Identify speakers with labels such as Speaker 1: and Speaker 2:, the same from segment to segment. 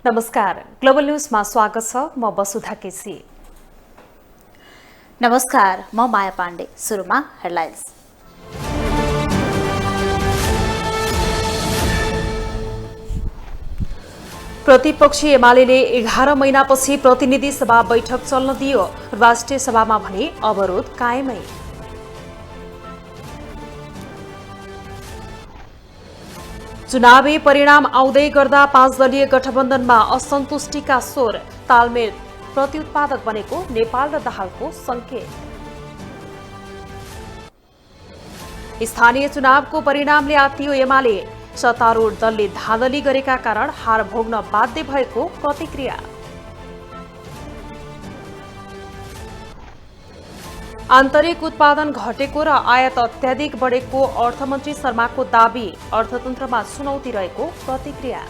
Speaker 1: नमस्कार, ग्लोबल न्यूजमा स्वागत छ। म वसुधा केसी।
Speaker 2: नमस्कार, म माया पाण्डे। सुरुमा हेडलाइन्स।
Speaker 1: प्रतिपक्षी एमालेले 11 महिनापछि प्रतिनिधि सभा बैठक चल्न दियो। राष्ट्रिय सभामा भने अवरोध कायमै। चुनावी परिणाम आउँदै गर्दा 5 दलीय गठबन्धनमा असन्तुष्टिका स्वर। तालमेल प्रतिउत्पादक बनेको नेपाल र दाहालको संकेत। स्थानीय चुनावको परिणामले आत्तियो एमाले। सत्तारूढ दलले धाँधली गरेका कारण हार भोग्न बाध्य भएको प्रतिक्रिया। आन्तरिक उत्पादन घटेको र आयात अत्याधिक बढेको अर्थमन्त्री शर्माको दाबी। अर्थतन्त्रमा चुनौती रहेको प्रतिक्रिया।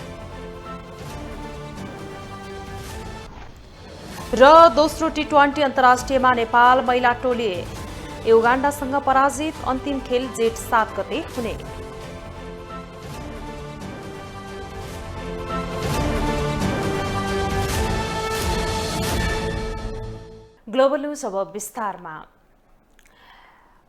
Speaker 1: र दोस्रो टी20 अन्तर्राष्ट्रियमा नेपाल महिला टोली युगाण्डासँग पराजित। अन्तिम खेल जेठ 7 गते हुने। ग्लोबल न्यूज अब विस्तारमा।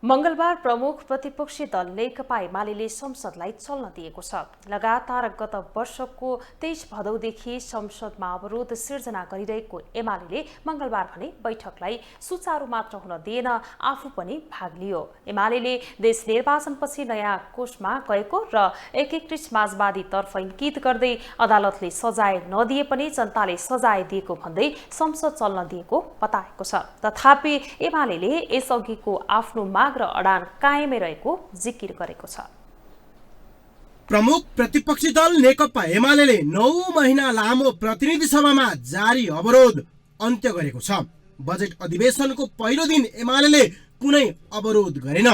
Speaker 1: मंगलबार प्रमुख प्रतिपक्षी दल नेकपा एमाले संसदलाई चल्न दिएको छ। लगातार गत वर्षको 23 भदौदेखि संसदमा अवरोध सिर्जना गरिरहेको एमाले मंगलबार भने बैठकलाई सुचारू मात्र हुन दिएन, आफू पनि भाग लियो। एमाले देश निर्वाचनपछि नयाँ कोषमा गएको र एकीकृत समाजवादी तर्फ इंकित गर्दै अदालतले सजाय नदिए पनि जनताले सजाय दिएको भन्दै संसद चल्न दिएको बताएको छ। तथापि एमाले यसअघिको आफ्नो र अडान कायमै रहेको जिकिर गरेको छ।
Speaker 3: प्रमुख प्रतिपक्षी दल नेकपा एमाले 9 महिना लामो प्रतिनिधि सभामा जारी अवरोध अन्त्य गरेको छ। बजेट अधिवेशनको पहिलो दिन एमाले कुनै अवरोध गरेन।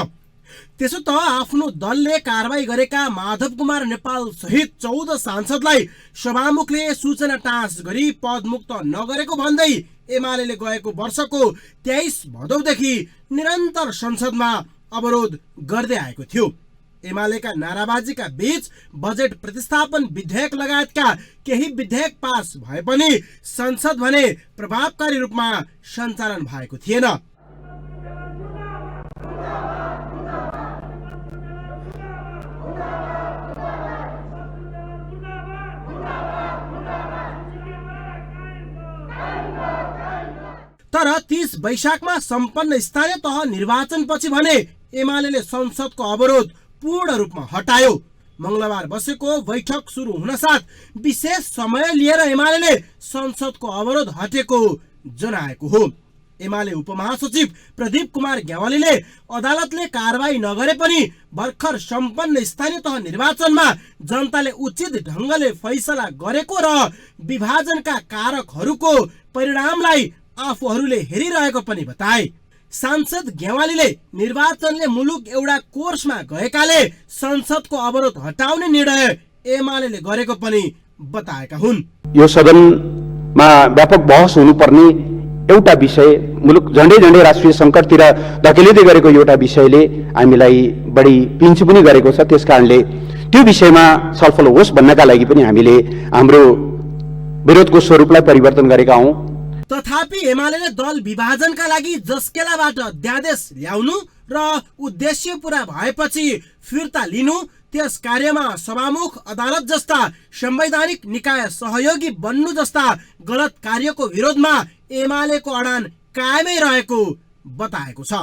Speaker 3: त्यसो त आफ्नो दलले कारबाही गरेका माधव कुमार नेपाल सहित 14 सांसदलाई सभामुखले सूचना टाँस गरी पदमुक्त नगरेको भन्दै एमाले गएको वर्षको 23 भदौदेखि निरन्तर संसदमा अवरोध गर्दै आएको थियो। एमालेका नाराबाजीका बीच बजेट प्रतिस्थापन विधेयक लगायतका केही विधेयक पास भए पनि संसद भने प्रभावकारी रूपमा सञ्चालन भएको थिएन। तर 30 वैशाखमा सम्पन्न स्थानीय तह निर्वाचनपछि भने एमाले संसदको अवरोध पूर्ण रूपमा हटायो। मंगलबार बसेको बैठक सुरु हुनसाथ विशेष समय लिएर एमाले संसदको अवरोध हटेको जनाएको हो। एमाले उपमहासचिव प्रदीप कुमार ग्यावालीले अदालतले कारबाही नगरे पनि भर्खर सम्पन्न स्थानीय तह निर्वाचनमा जनताले उचित ढंगले फैसला गरेको र विभाजनका कारकहरूको परिणामलाई आफूहरूले हेरिरहेको पनि बताए। सांसद ग्यावालीले निर्वाचनले मुलुक एउटा कोर्समा गएकाले संसदको अवरोध हटाउने निर्णय एमाले गरेको पनि बताएका हुन्।
Speaker 4: यो सदनमा व्यापक बहस हुनुपर्ने एउटा विषय, मुलुक झण्डै झण्डै राष्ट्रिय संकटतिर धकेलिँदै गरेको एउटा विषयले हामीलाई बढी पिन्च पनि गरेको छ। त्यसकारणले त्यो विषयमा छलफल होस् भन्नका लागि पनि हामीले हाम्रो विरोधको स्वरूपलाई परिवर्तन गरेका हौं।
Speaker 3: तथापि एमाले दल विभाजनका लागि जस्केलाबाट अध्यादेश ल्याउनु र उद्देश्य पूरा भएपछि फिर्ता लिनु, त्यस कार्यमा सभामुख अदालत जस्ता संवैधानिक निकाय सहयोगी बन्नु जस्ता गलत कार्यको विरोधमा एमालेको अडान कायमै रहेको बताएको छ।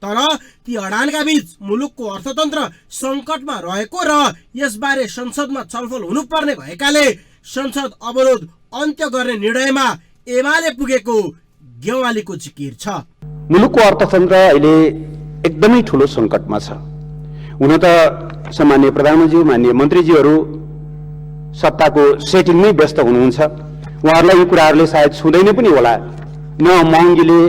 Speaker 3: तर ती अडानका बीच मुलुकको अर्थतन्त्र संकटमा रहेको र यसबारे संसदमा छलफल हुनुपर्ने भएकाले संसद अवरोध अन्त्य गर्ने निर्णयमा एमाले पुगेको ग्यावालीको जिकिर छ।
Speaker 4: मुलुकको अर्थतन्त्र अहिले एकदमै ठूलो संकटमा छ। हुन त सामान्य प्रधानमन्त्री, माननीय मन्त्रीजीहरू सत्ताको सेटिङमै व्यस्त हुनुहुन्छ। उहाँहरूलाई यी कुराहरूले सायद छुँदैन पनि होला। न महँगीले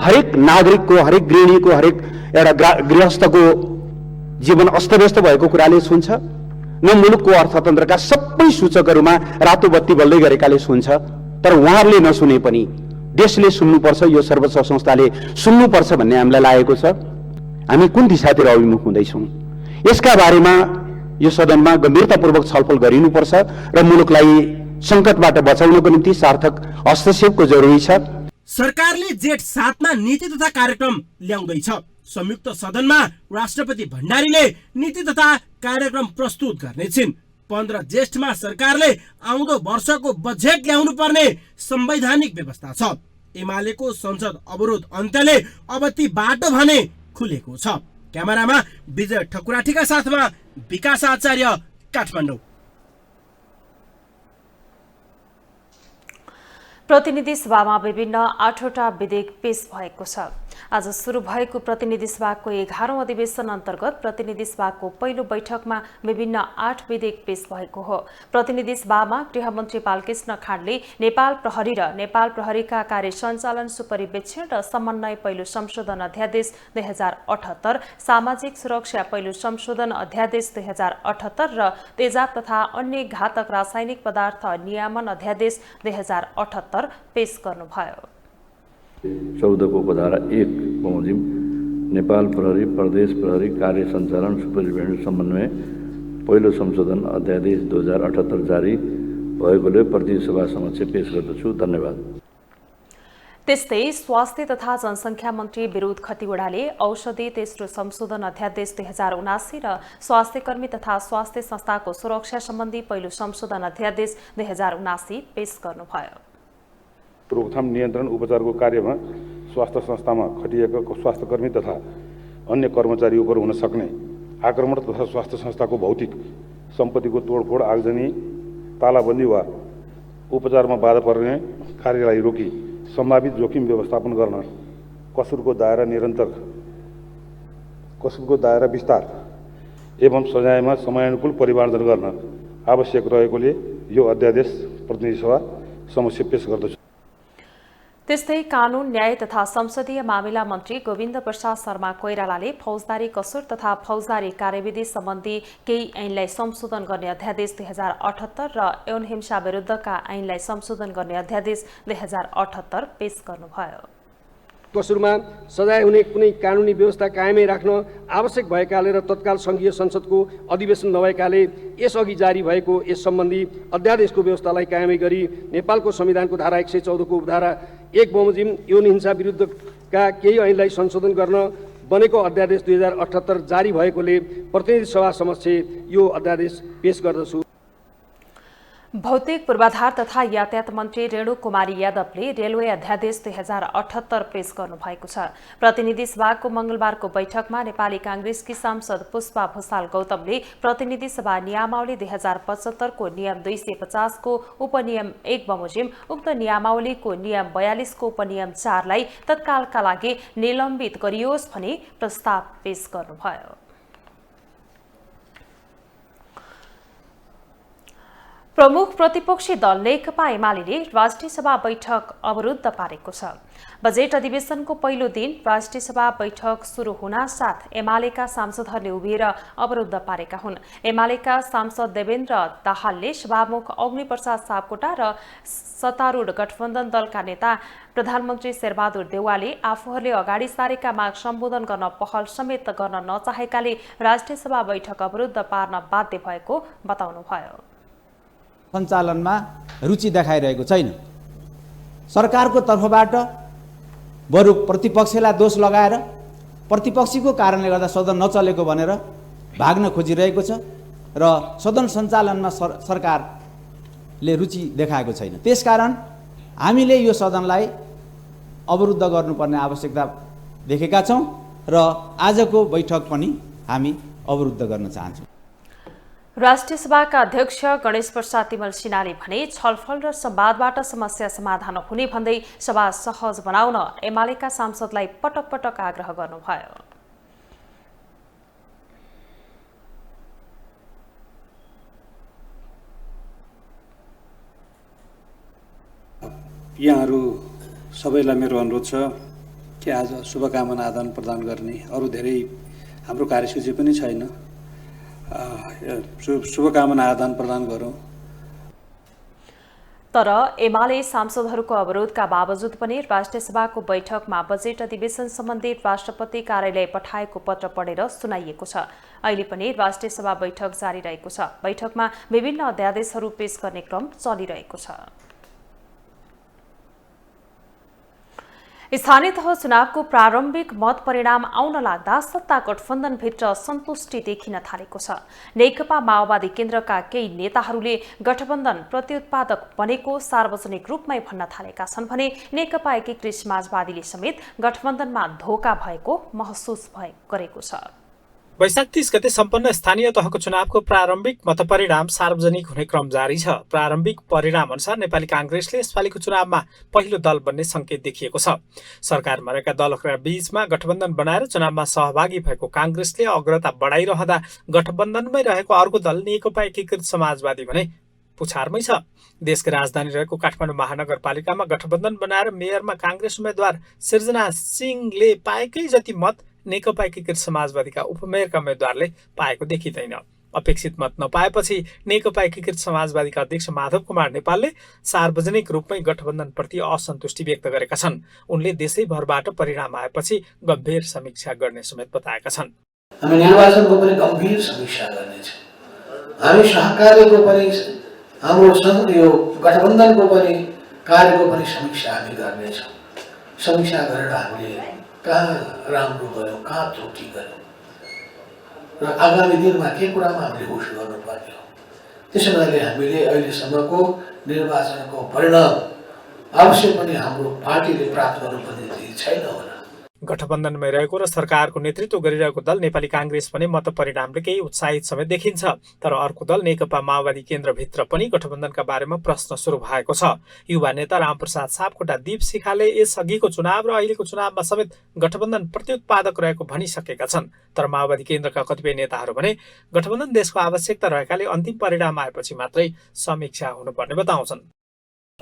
Speaker 4: हरेक नागरिकको, हरेक गृहिणीको, हरेक एउटा गृहस्थको जीवन अस्तव्यस्त भएको कुराले छुन्छ, न मुलुकको अर्थतन्त्रका सबै सूचकहरूमा रातो बत्ती बल्दै गरेकाले छुन्छ। तर उहाँहरूले नसुने पनि देशले सुन्नुपर्छ, यो सर्वोच्च संस्थाले सुन्नुपर्छ भन्ने हामीलाई लागेको छ। हामी कुन दिशातिर अभिमुख हुँदैछौँ यसका बारेमा यो सदनमा गम्भीरतापूर्वक छलफल गरिनुपर्छ र मुलुकलाई सङ्कटबाट बचाउनको निम्ति सार्थक हस्तक्षेपको जरुरी छ।
Speaker 3: सरकारले जेठ 7 मा नीति तथा कार्यक्रम ल्याउँदैछ। संयुक्त सदनमा राष्ट्रपति भण्डारीले नीति तथा कार्यक्रम प्रस्तुत गर्नेछिन्। 15 ज्येष्ठमा सरकारले आउँदो वर्षको बजेट ल्याउनु पर्ने संवैधानिक व्यवस्था छ। एमालेको संसद अवरोध अन्त्यले अब ती बाटो भने खुलेको छ। क्यामेरामा विजय ठकुराठीका साथमा विकास आचार्य, काठमाडौँ।
Speaker 1: प्रतिनिधि सभामा विभिन्न 8वटा विधेयक पेश भएको छ। आज सुरु भएको प्रतिनिधि सभाको 11औं अधिवेशन अन्तर्गत प्रतिनिधि सभाको पहिलो बैठकमा विभिन्न 8 विधेयक पेश भएको हो। प्रतिनिधि सभामा गृहमन्त्री बालकृष्ण खाँडले नेपाल प्रहरी र नेपाल प्रहरीका कार्य सञ्चालन सुपरिवेक्षण र समन्वय पहिलो संशोधन अध्यादेश 2078, सामाजिक सुरक्षा पहिलो संशोधन अध्यादेश 2078 र तेजाब तथा अन्य घातक रासायनिक पदार्थ नियमन अध्यादेश 2078 पेश गर्नुभयो।
Speaker 5: 14 को उपधारा 1 बमोजिम नेपाल प्रहरी प्रदेश प्रहरी कार्य सञ्चालन सुपरिवेक्षण समन्वय पहिलो संशोधन अध्यादेश 2078 जारी भएकोले प्रतिनिधि सभा समक्ष पेश गर्दछु। धन्यवाद।
Speaker 1: त्यस्तै स्वास्थ्य तथा जनसङ्ख्या मन्त्री विरोध खतिवड़ाले औषधि तेस्रो संशोधन अध्यादेश 2079 र स्वास्थ्यकर्मी तथा स्वास्थ्य संस्थाको सुरक्षा सम्बन्धी पहिलो संशोधन अध्यादेश 2079 पेश गर्नुभयो।
Speaker 6: रोकथाम नियन्त्रण उपचारको कार्यमा स्वास्थ्य संस्थामा खटिएका स्वास्थ्यकर्मी तथा अन्य कर्मचारी उप हुन सक्ने आक्रमण तथा स्वास्थ्य संस्थाको भौतिक सम्पत्तिको तोडफोड, आगजनी, तालाबन्दी वा उपचारमा बाधा पर्ने कार्यलाई रोकी सम्भावित जोखिम व्यवस्थापन गर्न कसुरको दायरा विस्तार एवं सजायमा समयानुकूल परिमार्जन गर्न आवश्यक रहेकोले यो अध्यादेश प्रतिनिधि सभा समक्ष पेश गर्दछु।
Speaker 1: त्यस्तै कानून, न्याय तथा संसदीय मामिला मन्त्री गोविन्द प्रसाद शर्मा कोइरालाले फौजदारी कसुर तथा फौजदारी कार्यविधि सम्बन्धी केही ऐनलाई संशोधन गर्ने अध्यादेश 2078 र यौन हिंसा विरुद्धका ऐनलाई संशोधन गर्ने अध्यादेश 2078 पेश गर्नुभयो।
Speaker 7: कसुरमा सजाय हुने कुनै कानुनी व्यवस्था कायमै राख्न आवश्यक भएकाले र तत्काल संघीय संसदको अधिवेशन नभएकाले यसअघि जारी भएको यस सम्बन्धी अध्यादेशको व्यवस्थालाई कायमै गरी नेपालको संविधानको धारा 114 को उपधारा 1 बमोजिम यौन हिंसा विरुद्धका केही ऐनलाई संशोधन गर्न बनेको अध्यादेश 2078 जारी भएकोले प्रतिनिधि सभा समक्ष यो अध्यादेश पेश गर्दछु।
Speaker 1: भौतिक पूर्वाधार तथा यातायात मन्त्री रेणु कुमारी यादवले रेलवे अध्यादेश 2078 पेश गर्नुभएको छ। प्रतिनिधि सभाको मंगलबारको बैठकमा नेपाली कांग्रेसकी सांसद पुष्पा भूषाल गौतमले प्रतिनिधि सभा नियमावली 2075 को नियम 250 को उपनियम 1 बमोजिम उक्त नियमावलीको नियम 42 को उपनियम 4 लाई तत्कालका लागि निलम्बित गरियोस् भनी प्रस्ताव पेश गर्नुभयो। प्रमुख प्रतिपक्षी दल नेकपा एमाले राष्ट्रिय सभा बैठक अवरुद्ध पारेको छ। बजेट अधिवेशनको पहिलो दिन राष्ट्रिय सभा बैठक सुरु हुनासाथ एमालेका सांसदहरूले उभिएर अवरुद्ध पारेका हुन्। एमालेका सांसद देवेन्द्र दाहालले सभामुख अग्निप्रसाद सापकोटा र सत्तारूढ गठबन्धन दलका नेता प्रधानमन्त्री शेरबहादुर देउवाले आफूहरूले अगाडि सारेका माग सम्बोधन गर्न पहल समेत गर्न नचाहेकाले राष्ट्रिय सभा बैठक अवरुद्ध पार्न बाध्य भएको बताउनुभयो।
Speaker 8: सञ्चालनमा रुचि देखाइरहेको छैन। सरकारको तर्फबाट बरु प्रतिपक्षलाई दोष लगाएर प्रतिपक्षीको कारणले गर्दा सदन नचलेको भनेर भाग्न खोजिरहेको छ र सदन सञ्चालनमा सरकारले रुचि देखाएको छैन। त्यसकारण हामीले यो सदनलाई अवरुद्ध गर्नुपर्ने आवश्यकता देखेका छौं र आजको बैठक पनि हामी अवरुद्ध गर्न चाहन्छौं।
Speaker 1: राष्ट्रिय सभाका अध्यक्ष गणेश प्रसाद तिमल सिन्हाले भने छलफल र संवादबाट समस्या समाधान हुने भन्दै सभा सहज बनाउन एमालेका सांसदलाई पटक पटक आग्रह गर्नुभयो।
Speaker 9: यहाँहरू सबैलाई मेरो अनुरोध छ कि आज शुभकामना आदान प्रदान गर्ने अरू धेरै हाम्रो कार्यसूची पनि छैन, शुभकामना आदान प्रदान गरौँ।
Speaker 1: तर एमाले सांसदहरूको अवरोधका बावजुद पनि राष्ट्रिय सभाको बैठकमा बजेट अधिवेशन सम्बन्धी राष्ट्रपति कार्यालय पठाएको पत्र पढेर सुनाइएको छ। अहिले पनि राष्ट्रिय सभा बैठक जारी रहेको छ। बैठकमा विभिन्न अध्यादेशहरू पेश गर्ने क्रम चलिरहेको छ। स्थानीय तह चुनावको प्रारम्भिक मत परिणाम आउन लाग्दा सत्ता गठबन्धनभित्र सन्तुष्टि देखिन थालेको छ। नेकपा माओवादी केन्द्रका केही नेताहरूले गठबन्धन प्रत्युत्पादक बनेको सार्वजनिक रूपमै भन्न थालेका छन् भने नेकपा एकीकृत समाजवादीले समेत गठबन्धनमा धोका भएको महसुस गरेको छ।
Speaker 10: वैशाख 30 गते सम्पन्न स्थानीय तहको चुनावको प्रारम्भिक मतपरिणाम सार्वजनिक हुने क्रम जारी छ। प्रारम्भिक परिणाम अनुसार नेपाली कांग्रेसले यसपालिको चुनावमा पहिलो दल बन्ने संकेत देखिएको छ। सरकारमा रहेका दलहरूका बीचमा गठबन्धन बनाएर चुनावमा सहभागी भएको कांग्रेसले अग्रता बढाइरहँदा गठबन्धनमै रहेको अर्को दल नेकपा एकीकृत समाजवादी भने पुछारमै छ। देशको राजधानी रहेको काठमाडौँ महानगरपालिकामा गठबन्धन बनाएर मेयरमा कांग्रेस उम्मेद्वार सिर्जना सिंहले पाएकै जति मत नेकपा एकीकृत समाजवादीका उपमेयरका उम्मेद्वारले पाएको देखिँदैन। अपेक्षित मत नपाएपछि नेकपा एकीकृत समाजवादीका अध्यक्ष माधव कुमार नेपालले सार्वजनिक रूपमै गठबन्धनप्रति असन्तुष्टि व्यक्त गरेका छन्। उनले देशैभरबाट परिणाम आएपछि गम्भीर समीक्षा गर्ने समेत बताएका छन्।
Speaker 11: हामी निर्वाचनको पनि गम्भीर समीक्षा गर्नेछौँ। हामी सहकार्यको पनि हाम्रो यो गठबन्धनको पनि कार्यको पनि समीक्षा हामी गर्नेछौँ। समीक्षा गरेर हामीले कहाँ राम्रो गयो, कहाँ त्रुटि गयो र आगामी दिनमा के कुरामा हामीले होस गर्नुपर्ने हो। त्यसो हुनाले हामीले अहिलेसम्मको निर्वाचनको परिणाम अवश्य पनि हाम्रो पार्टीले प्राप्त गर्नुपर्ने छैन होला।
Speaker 10: गठबन्धनमै रहेको र सरकारको नेतृत्व गरिरहेको दल नेपाली कांग्रेस पनि मत परिणामले केही उत्साहित समेत देखिन्छ। तर अर्को दल नेकपा माओवादी केन्द्रभित्र पनि गठबन्धनका बारेमा प्रश्न सुरु भएको छ। युवा नेता रामप्रसाद सापकोटा दीप शिखाले यसअघिको चुनाव र अहिलेको चुनावमा समेत गठबन्धन प्रत्युत्पादक रहेको भनिसकेका छन्। तर माओवादी केन्द्रका कतिपय नेताहरू भने गठबन्धन देशको आवश्यकता रहेकाले अन्तिम परिणाम आएपछि मात्रै समीक्षा हुनुपर्ने बताउँछन्।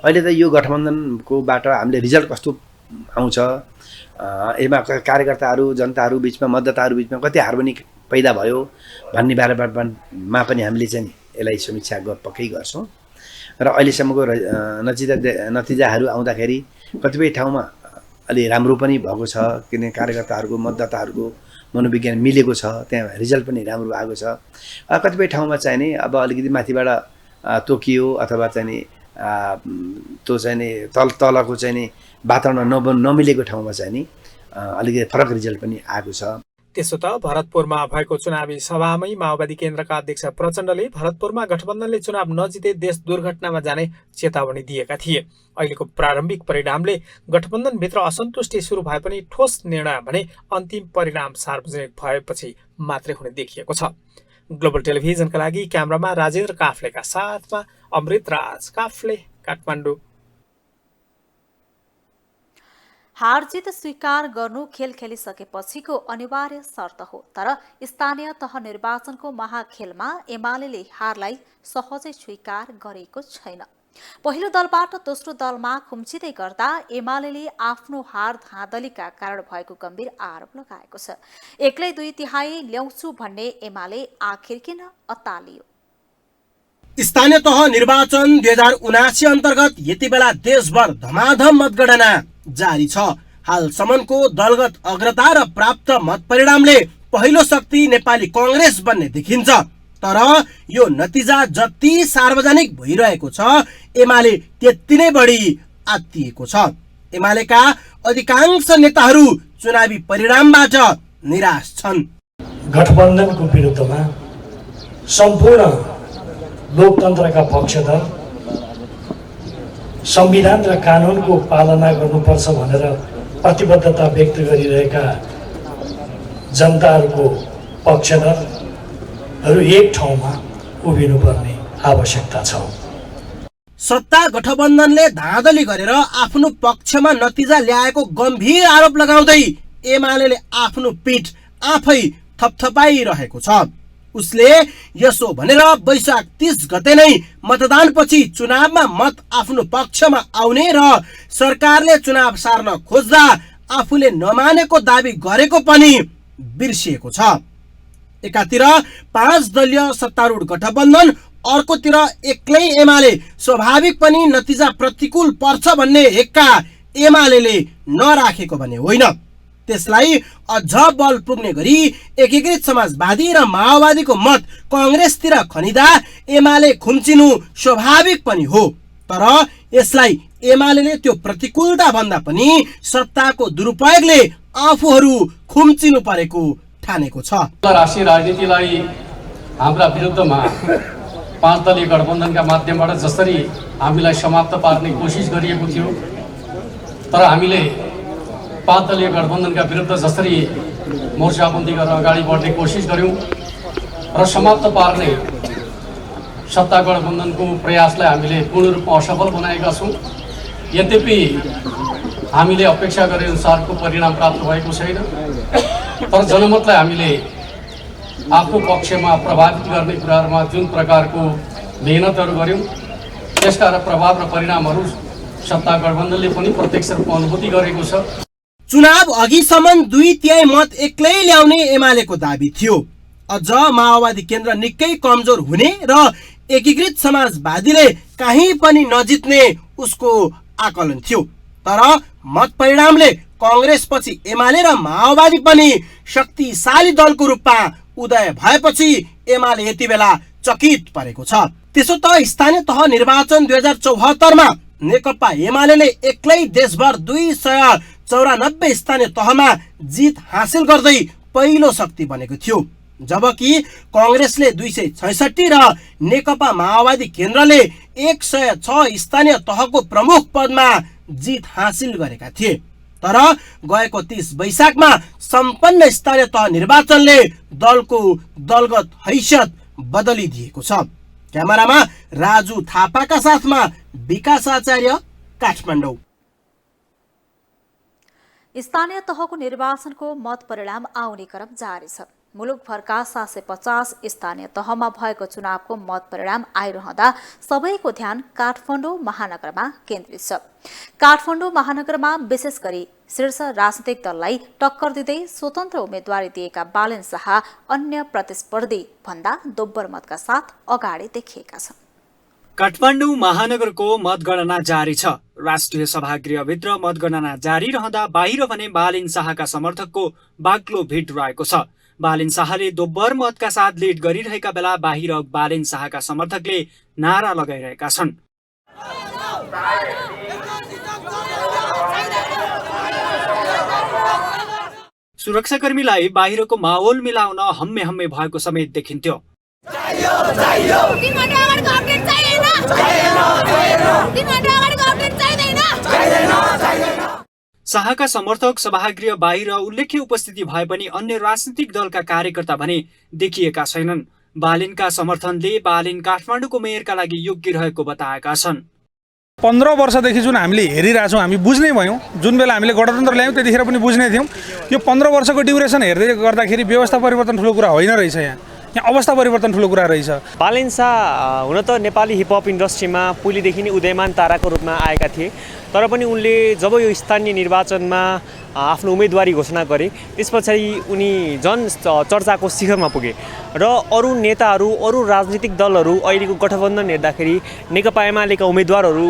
Speaker 12: अहिले त यो गठबन्धनकोबाट हामीले रिजल्ट कस्तो आउँछ, यसमा कार्यकर्ताहरू जनताहरू बिचमा मतदाताहरू बिचमा कति हार्मोनी पैदा भयो भन्ने बारेमा पनि हामीले चाहिँ यसलाई समीक्षा पक्कै गर्छौँ। र अहिलेसम्मको नतिजाहरू आउँदाखेरि कतिपय ठाउँमा अलि राम्रो पनि भएको छ, किनभने कार्यकर्ताहरूको मतदाताहरूको मनोविज्ञान मिलेको छ, त्यहाँ रिजल्ट पनि राम्रो आएको छ। कतिपय ठाउँमा चाहिँ नि अब अलिकति माथिबाट तोकियो अथवा चाहिँ नि त्यो चाहिँ नि तलको चाहिँ नि वातावरण नमिलेको ठाउँमा चाहिँ नि अलिकति फरक रिजल्ट पनि आएको छ।
Speaker 10: त्यसो त भरतपुरमा भएको चुनावी सभामै माओवादी केन्द्रका अध्यक्ष प्रचण्डले भरतपुरमा गठबन्धनले चुनाव नजिते देश दुर्घटनामा जाने चेतावनी दिएका थिए। अहिलेको प्रारम्भिक परिणामले गठबन्धनभित्र असन्तुष्टि सुरु भए पनि ठोस निर्णय भने अन्तिम परिणाम सार्वजनिक भएपछि मात्रै हुने देखिएको छ। ग्लोबल टेलिभिजनका लागि क्यामेरामा राजेन्द्र काफ्लेका साथमा अमृत राज काफ्ले, काठमाडौँ।
Speaker 2: हार जित स्वीकार गर्नु खेल खेलिसकेपछिको अनिवार्य शर्त हो। तर स्थानीय तह निर्वाचनको महाखेलमा एमालेले हारलाई सहजै स्वीकार गरेको छैन। पहिलो दलबाट दोस्रो दलमा खुम्चिँदै गर्दा एमालेले आफ्नो हार धाँधलीका कारण भएको गम्भीर आरोप लगाएको छ। एक्लै 2/3 ल्याउँछु भन्ने एमाले आखिर किन अत्तालियो?
Speaker 3: स्थानीय तह निर्वाचन 2079 अन्तर्गत यति बेला देशभर धमाधम मतगणना जारी छ। हालसम्मको दलगत अग्रता र प्राप्त मत परिणामले पहिलो शक्ति नेपाली कांग्रेस बन्ने देखिन्छ। तर यो नतिजा जति सार्वजनिक भइरहेको छ, एमाले त्यति नै बढी आत्तिएको छ। एमालेका अधिकांश नेताहरू चुनावी परिणामबाट निराश छन्।
Speaker 13: गठबन्धनको विरुद्धमा सम्पूर्ण लोकतन्त्रका पक्षधर संविधान र कानुनको पालना गर्नुपर्छ भनेर प्रतिबद्धता व्यक्त गरिरहेका जनताहरूको पक्षधरहरू एक ठाउँमा उभिनुपर्ने आवश्यकता छ।
Speaker 3: सत्ता गठबन्धनले धाँधली गरेर आफ्नो पक्षमा नतिजा ल्याएको गम्भीर आरोप लगाउँदै एमालेले आफ्नो पीठ आफै थपथपाइरहेको छ। उसले यसो भनेर वैशाख 30 गते नै मतदानपछि चुनावमा मत आफ्नो पक्षमा आउने र सरकारले चुनाव सार्न खोज्दा आफूले नमानेको दाबी गरेको पनि बिर्सिएको छ। एकातिर 5 दलीय सत्तारूढ गठबन्धन अर्कोतिर एक्लै एमाले स्वाभाविक पनि नतिजा प्रतिकूल पर्छ भन्ने हेक्का एमाले नराखेको भने होइन। त्यसलाई अझ बल पुग्ने गरी एकीकृत समाजवादी र माओवादीको मत कांग्रेसतिर खनिदा एमाले खुम्चिनु स्वाभाविक पनि हो। तर यसलाई एमाले त्यो प्रतिकूलता भन्दा पनि सत्ताको दुरुपयोगले आफूहरू खुम्चिनु परेको ठानेको छ।
Speaker 14: राष्ट्रिय राजनीतिलाई हाम्रा विरुद्धमा 5 दलीय गठबन्धनका माध्यमबाट जसरी हामीलाई समाप्त पार्ने कोसिस गरिएको थियो, तर हामीले 5 दलीय गठबन्धनका विरुद्ध जसरी मोर्चाबन्दी गरेर अगाडि बढ्ने कोसिस गर्यौं र समाप्त पार्ने सत्ता गठबन्धनको प्रयासलाई हामीले पूर्ण रूपमा असफल बनाएका छौं। यद्यपि हामीले अपेक्षा गरे अनुसारको परिणाम प्राप्त भएको छैन, तर जनमतलाई हामीले आफ्नो पक्षमा प्रभावित गर्ने कुराहरूमा जुन प्रकारको मेहनतहरू गर्यौं त्यसका प्रभाव र परिणामहरू सत्ता गठबन्धनले पनि प्रत्यक्ष रूपमा अनुभूति गरेको छ।
Speaker 3: चुनाव अघिसम्म 2/3 मत एक्लै ल्याउने एमालेको दाबी थियो। अझ माओवादी केन्द्र निकै कमजोर हुने र एकीकृत समाजवादीले कहीँ पनि नजित्ने उसको आकलन थियो। तर मत परिणामले कांग्रेसपछि एमाले र माओवादी पनि शक्तिशाली दलको रूपमा उदय भएपछि एमाले यति बेला चकित परेको छ। त्यसो त स्थानीय तह निर्वाचन 2074 मा नेकपा एमाले एक्लै देशभर 294 स्थानीय तहमा जित हासिल गर्दै पहिलो शक्ति बनेको थियो, जबकि कांग्रेसले 266 र नेकपा माओवादी केन्द्रले 106 स्थानीय तहको प्रमुख पदमा जित हासिल गरेका थिए। तर गएको 30 वैशाखमा सम्पन्न स्थानीय तह निर्वाचनले दलको दलगत हैसियत बदलिदिएको छ। क्यामेरामा राजु थापाका साथमा विकास आचार्य, काठमाडौँ।
Speaker 2: स्थानीय तहको निर्वाचनको मत परिणाम आउने क्रम जारी छ। मुलुकभरका 750 स्थानीय तहमा भएको चुनावको मत परिणाम आइरहँदा सबैको ध्यान काठमाडौँ महानगरमा केन्द्रित छ। काठमाडौँ महानगरमा विशेष गरी शीर्ष राजनीतिक दललाई टक्कर दिँदै स्वतन्त्र उम्मेदवारी दिएका बालेन शाह अन्य प्रतिस्पर्धी भन्दा दोब्बर मतका साथ अगाडि देखिएका छन्।
Speaker 10: काठमाडौँ महानगरको मतगणना जारी छ। राष्ट्रिय सभागृहभित्र मतगणना जारी रहँदा बाहिर भने बालेन शाहका समर्थकको बाक्लो भिड रहेको छ। बालेन शाहले दोब्बर मतका साथ लिड गरिरहेका बेला बाहिर बालेन शाहका समर्थकले नारा लगाइरहेका छन्। सुरक्षाकर्मीलाई बाहिरको माहौल मिलाउन हम्मे हम्मे भएको समेत देखिन्थ्यो। शाहका समर्थक सभागृह बाहिर उल्लेख्य उपस्थिति भए पनि अन्य राजनीतिक दलका कार्यकर्ता भने देखिएका छैनन्। बालेनका समर्थनले बालेन काठमाडौँको मेयरका लागि योग्य रहेको बताएका छन्।
Speaker 15: 15 वर्षदेखि जुन हामीले हेरिरहेछौँ, हामी बुझ्नै भयौँ। जुन बेला हामीले गणतन्त्र ल्यायौँ त्यतिखेर पनि बुझ्नै थियौँ। यो 15 वर्षको ड्युरेसन हेर्दै गर्दाखेरि व्यवस्था परिवर्तन ठुलो कुरा होइन रहेछ। यहाँ अवस्था परिवर्तन ठुलो कुरा रहेछ।
Speaker 16: बालेन शाह हुन त नेपाली हिपहप इन्डस्ट्रीमा पहिलेदेखि नै उदयमान ताराको रूपमा आएका थिए, तर पनि उनले जब यो स्थानीय निर्वाचनमा आफ्नो उम्मेदवारी घोषणा गरे त्यस पछाडि उनी जन चर्चाको शिखरमा पुगे र अरू नेताहरू, अरू राजनीतिक दलहरू अहिलेको गठबन्धन हेर्दाखेरि नेकपा एमालेका उम्मेदवारहरू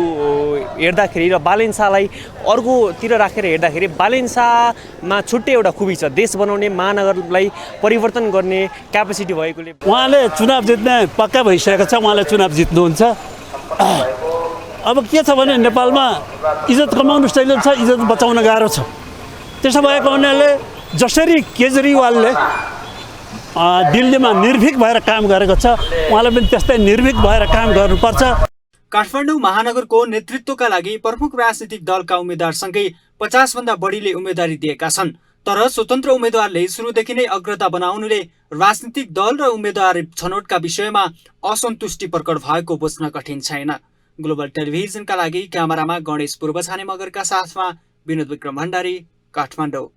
Speaker 16: हेर्दाखेरि र बालेन शाहलाई अर्कोतिर राखेर हेर्दाखेरि बालेन शाहमा छुट्टै एउटा खुबी छ। देश बनाउने, महानगरलाई परिवर्तन गर्ने क्यापेसिटी भएकोले
Speaker 17: उहाँले चुनाव जित्ने पक्का भइसकेको छ। उहाँले चुनाव जित्नुहुन्छ। अब के छ भने नेपालमा इज्जत कमाउनु सजिलो छ, इज्जत बचाउन गाह्रो छ। त्यसो भएको हुनाले जसरी केजरीवालले दिल्लीमा निर्भीक भएर काम गरेको छ, उहाँले पनि त्यस्तै निर्भीक भएर काम गर्नुपर्छ।
Speaker 10: काठमाडौँ महानगरको नेतृत्वका लागि प्रमुख राजनीतिक दलका उम्मेद्वारसँगै 50 भन्दा बढीले उम्मेदवारी दिएका छन्। तर स्वतन्त्र उम्मेद्वारले सुरुदेखि नै अग्रता बनाउनुले राजनीतिक दल र उम्मेद्वार छनौटका विषयमा असन्तुष्टि प्रकट भएको बुझ्न कठिन छैन। ग्लोबल टेलिभिजनका लागि क्यामेरामा गणेश पूर्वछाने मगरका साथमा विनोद विक्रम भण्डारी, काठमाडौँ।